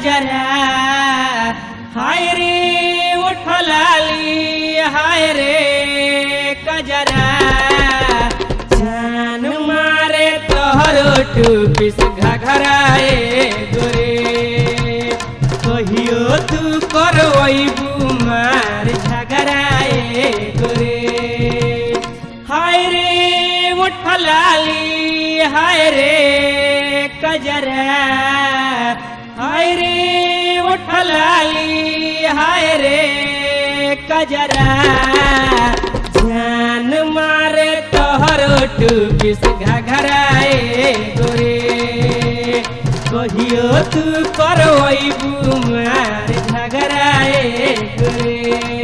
कजरा हाय रे उठलाली हाय रे कजरा जान मारे तोहरो टूपिस घघराए गोरे कहियो तू करवैबू मार झगड़ाए गोरे हाय रे उठलाली हाय रे कजरा हाय रे उठलाली हाय रे कजरा जान मारे तोहरो टूपिस घघराए गोरे कहियो तू करवैबू मार झगड़ाए गोरे।